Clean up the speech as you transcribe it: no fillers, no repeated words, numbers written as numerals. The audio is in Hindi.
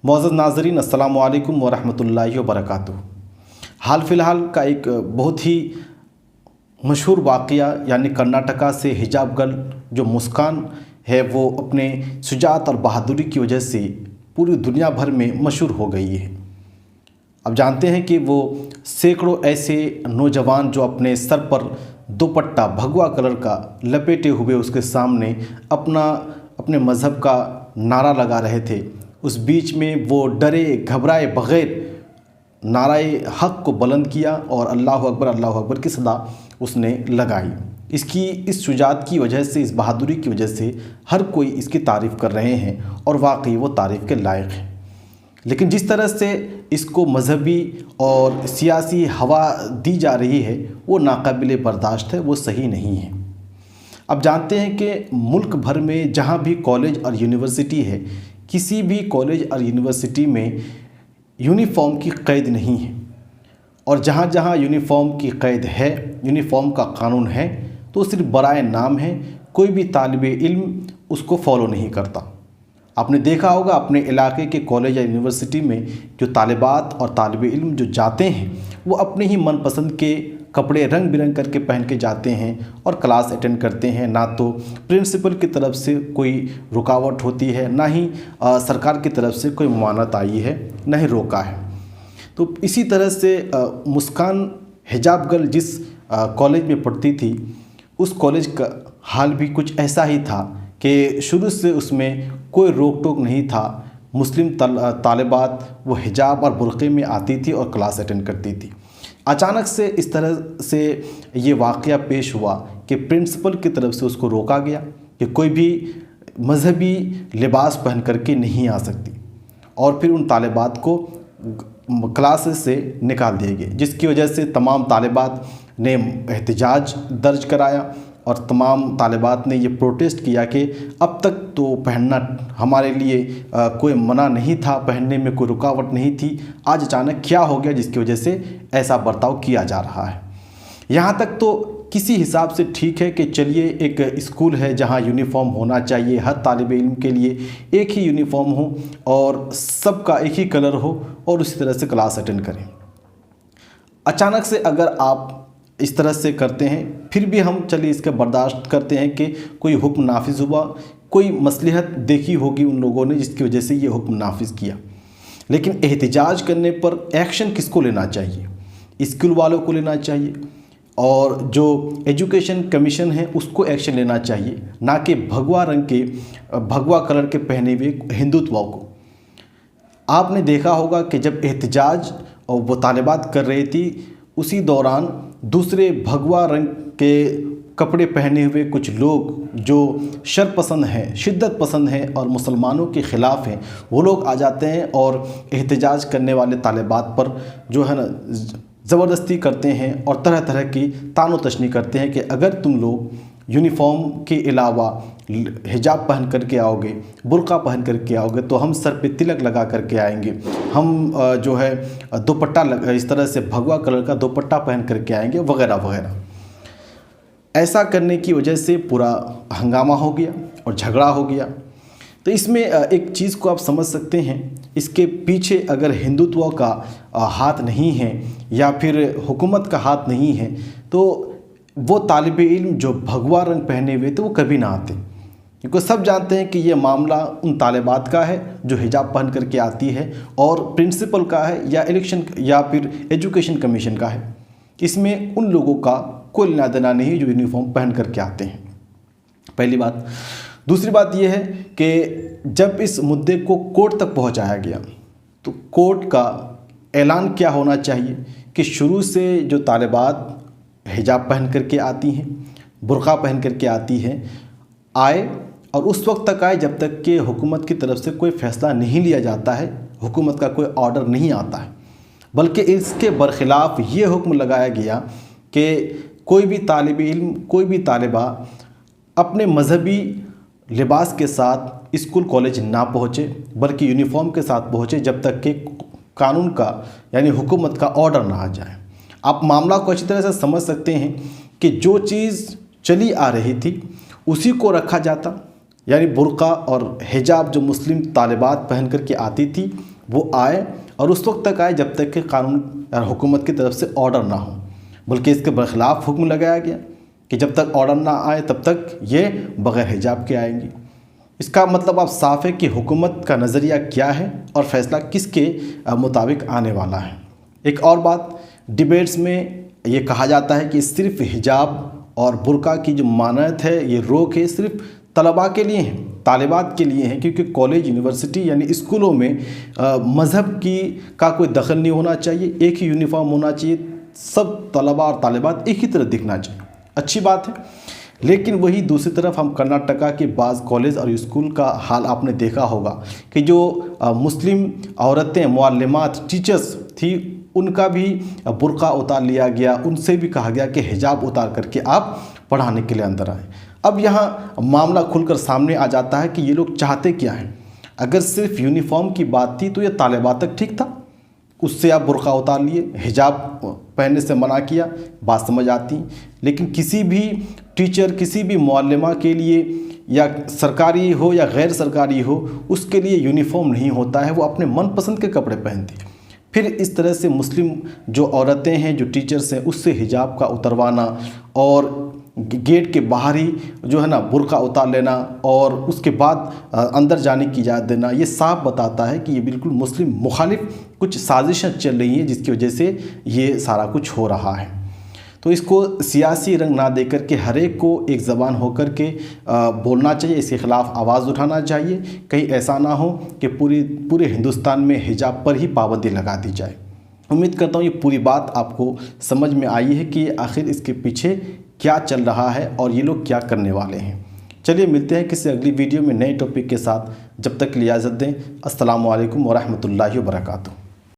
मौजूद नाज़रीन अस्सलामु अलैकुम वरहमतुल्लाहि वबरकातुहू। हाल फ़िलहाल का एक बहुत ही मशहूर वाक़या यानी कर्नाटका से हिजाब गर्ल जो मुस्कान है वो अपने शुजाअत और बहादुरी की वजह से पूरी दुनिया भर में मशहूर हो गई है। अब जानते हैं कि वो सैकड़ों ऐसे नौजवान जो अपने सर पर दुपट्टा भगवा कलर का लपेटे हुए उसके सामने अपने मज़हब का नारा लगा रहे थे, उस बीच में वो डरे घबराए बग़ैर नाराए हक़ को बुलंद किया और अल्लाह अकबर की सदा उसने लगाई। इस शुजाअत की वजह से, इस बहादुरी की वजह से हर कोई इसकी तारीफ़ कर रहे हैं और वाकई वो तारीफ़ के लायक है। लेकिन जिस तरह से इसको मजहबी और सियासी हवा दी जा रही है वो नाकाबिले बर्दाश्त है, वो सही नहीं है। अब जानते हैं कि मुल्क भर में जहाँ भी कॉलेज और यूनिवर्सिटी है, किसी भी कॉलेज और यूनिवर्सिटी में यूनिफ़ॉर्म की क़ैद नहीं है, और जहाँ जहाँ यूनिफ़ॉर्म की क़ैद है, यूनिफ़ॉर्म का कानून है, तो सिर्फ बराए नाम है। कोई भी तालिबे इल्म उसको फॉलो नहीं करता। आपने देखा होगा अपने इलाके के कॉलेज या यूनिवर्सिटी में जो तालिबात और तालिबे इल्म जो जाते हैं वो अपने ही मनपसंद के कपड़े रंग बिरंग करके पहन के जाते हैं और क्लास अटेंड करते हैं। ना तो प्रिंसिपल की तरफ से कोई रुकावट होती है, ना ही सरकार की तरफ से कोई ममानत आई है, ना ही रोका है। तो इसी तरह से मुस्कान हिजाब गर्ल जिस कॉलेज में पढ़ती थी, उस कॉलेज का हाल भी कुछ ऐसा ही था कि शुरू से उसमें कोई रोक टोक नहीं था। मुस्लिम तालिबात वो हिजाब और बुर्क़े में आती थी और क्लास अटेंड करती थी। अचानक से इस तरह से ये वाक़या पेश हुआ कि प्रिंसिपल की तरफ से उसको रोका गया कि कोई भी मजहबी लिबास पहन करके नहीं आ सकती, और फिर उन तालिबात को क्लासेस से निकाल दिए गए, जिसकी वजह से तमाम तालिबात ने एहतजाज दर्ज कराया और तमाम तालिबात ने ये प्रोटेस्ट किया कि अब तक तो पहनना हमारे लिए कोई मना नहीं था, पहनने में कोई रुकावट नहीं थी, आज अचानक क्या हो गया जिसकी वजह से ऐसा बर्ताव किया जा रहा है। यहाँ तक तो किसी हिसाब से ठीक है कि चलिए एक स्कूल है जहाँ यूनिफ़ॉर्म होना चाहिए, हर तालिब इल्म के लिए एक ही यूनिफ़ॉर्म हो और सबका एक ही कलर हो और उसी तरह से क्लास अटेंड करें। अचानक से अगर आप इस तरह से करते हैं, फिर भी हम चलिए इसका बर्दाश्त करते हैं कि कोई हुक्म नाफिज हुआ, कोई मसलहत देखी होगी उन लोगों ने जिसकी वजह से ये हुक्म नाफिज किया। लेकिन एहतिजाज करने पर एक्शन किसको लेना चाहिए? स्कूल वालों को लेना चाहिए और जो एजुकेशन कमीशन है उसको एक्शन लेना चाहिए, ना कि भगवा कलर के पहने हुए हिंदुत्व को। आपने देखा होगा कि जब एहतिजाज और वो तालिबात कर रही थी, उसी दौरान दूसरे भगवा रंग के कपड़े पहने हुए कुछ लोग जो शर पसंद हैं, शिद्दत पसंद हैं और मुसलमानों के ख़िलाफ़ हैं, वो लोग आ जाते हैं और एहतिजाज करने वाले तालिबात पर जो है ना ज़बरदस्ती करते हैं और तरह तरह की तानो तशनी करते हैं कि अगर तुम लोग यूनिफ़ॉर्म के अलावा हिजाब पहन करके आओगे, बुर्का पहन करके आओगे, तो हम सर पे तिलक लगा करके आएंगे, हम जो है दुपट्टा इस तरह से भगवा कलर का दुपट्टा पहन करके आएंगे वगैरह वगैरह। ऐसा करने की वजह से पूरा हंगामा हो गया और झगड़ा हो गया। तो इसमें एक चीज़ को आप समझ सकते हैं, इसके पीछे अगर हिंदुत्व का हाथ नहीं है या फिर हुकूमत का हाथ नहीं है, तो वो तालिब इल्म जो भगवा रंग पहने हुए थे वो कभी ना आते, क्योंकि सब जानते हैं कि ये मामला उन तालिबात का है जो हिजाब पहन करके आती है और प्रिंसिपल का है या इलेक्शन या फिर एजुकेशन कमीशन का है। इसमें उन लोगों का कोई लेना देना नहीं जो यूनिफ़ॉर्म पहन करके आते हैं, पहली बात। दूसरी बात यह है कि जब इस मुद्दे को कोर्ट तक पहुंचाया गया तो कोर्ट का ऐलान क्या होना चाहिए कि शुरू से जो तालिबात हिजाब पहन करके आती हैं, बुर्का पहन करके आती हैं, आए और उस वक्त तक आए जब तक कि हुकूमत की तरफ से कोई फ़ैसला नहीं लिया जाता है, हुकूमत का कोई ऑर्डर नहीं आता है, बल्कि इसके बरखिलाफ़ ये हुक्म लगाया गया कि कोई भी तालिब इल्म, कोई भी तालिबा अपने मजहबी लिबास के साथ स्कूल कॉलेज ना पहुँचे, बल्कि यूनिफ़ॉर्म के साथ पहुँचे जब तक कि कानून का यानी हुकूमत का ऑर्डर ना आ जाए। आप मामला को अच्छी तरह से समझ सकते हैं कि जो चीज़ चली आ रही थी उसी को रखा जाता, यानी बुर्का और हिजाब जो मुस्लिम तालिबात पहन कर के आती थी वो आए, और उस वक्त तक आए जब तक कि कानून और हुकूमत की तरफ से ऑर्डर ना हो, बल्कि इसके बरखिलाफ़ हुक्म लगाया गया कि जब तक ऑर्डर ना आए तब तक ये बग़ैर हिजाब के आएंगी। इसका मतलब आप साफ है कि हुकूमत का नज़रिया क्या है और फ़ैसला किसके मुताबिक आने वाला है। एक और बात, डिबेट्स में ये कहा जाता है कि सिर्फ़ हिजाब और बुर्का की जो मानत है, ये रोक है, सिर्फ तलबा के लिए है, तालिबात के लिए हैं, क्योंकि कॉलेज यूनिवर्सिटी यानी स्कूलों में मज़हब की का कोई दखल नहीं होना चाहिए, एक ही यूनिफॉर्म होना चाहिए, सब तलबा और तालिबात एक ही तरह दिखना चाहिए। अच्छी बात है, लेकिन वही दूसरी तरफ हम कर्नाटका के बाज़ कॉलेज और स्कूल का हाल आपने देखा होगा कि जो मुस्लिम औरतें मुअल्लिमात टीचर्स थी उनका भी बुर्का उतार लिया गया, उनसे भी कहा गया कि हिजाब उतार करके आप पढ़ाने के लिए अंदर आए। अब यहाँ मामला खुलकर सामने आ जाता है कि ये लोग चाहते क्या हैं। अगर सिर्फ यूनिफॉर्म की बात थी तो ये तालिबात तक ठीक था, उससे आप बुर्का उतार लिए, हिजाब पहनने से मना किया, बात समझ आती। लेकिन किसी भी टीचर, किसी भी मुअल्लिमा के लिए, या सरकारी हो या गैर सरकारी हो, उसके लिए यूनिफॉर्म नहीं होता है, वो अपने मनपसंद के कपड़े पहनती है। फिर इस तरह से मुस्लिम जो औरतें हैं, जो टीचर्स हैं, उससे हिजाब का उतरवाना और गेट के बाहर ही जो है ना बुर्का उतार लेना और उसके बाद अंदर जाने की इजाज़त देना, ये साफ बताता है कि ये बिल्कुल मुस्लिम मुखालिफ कुछ साजिशें चल रही हैं जिसकी वजह से ये सारा कुछ हो रहा है। तो इसको सियासी रंग ना देकर के हर एक को एक ज़बान होकर के बोलना चाहिए, इसके ख़िलाफ़ आवाज़ उठाना चाहिए। कहीं ऐसा ना हो कि पूरे हिंदुस्तान में हिजाब पर ही पाबंदी लगा दी जाए। उम्मीद करता हूँ ये पूरी बात आपको समझ में आई है कि आखिर इसके पीछे क्या चल रहा है और ये लोग क्या करने वाले हैं। चलिए मिलते हैं किसी अगली वीडियो में नए टॉपिक के साथ। जब तक के लिए इजाज़त दें। अस्सलामु अलैकुम व रहमतुल्लाहि व बरकातुहू।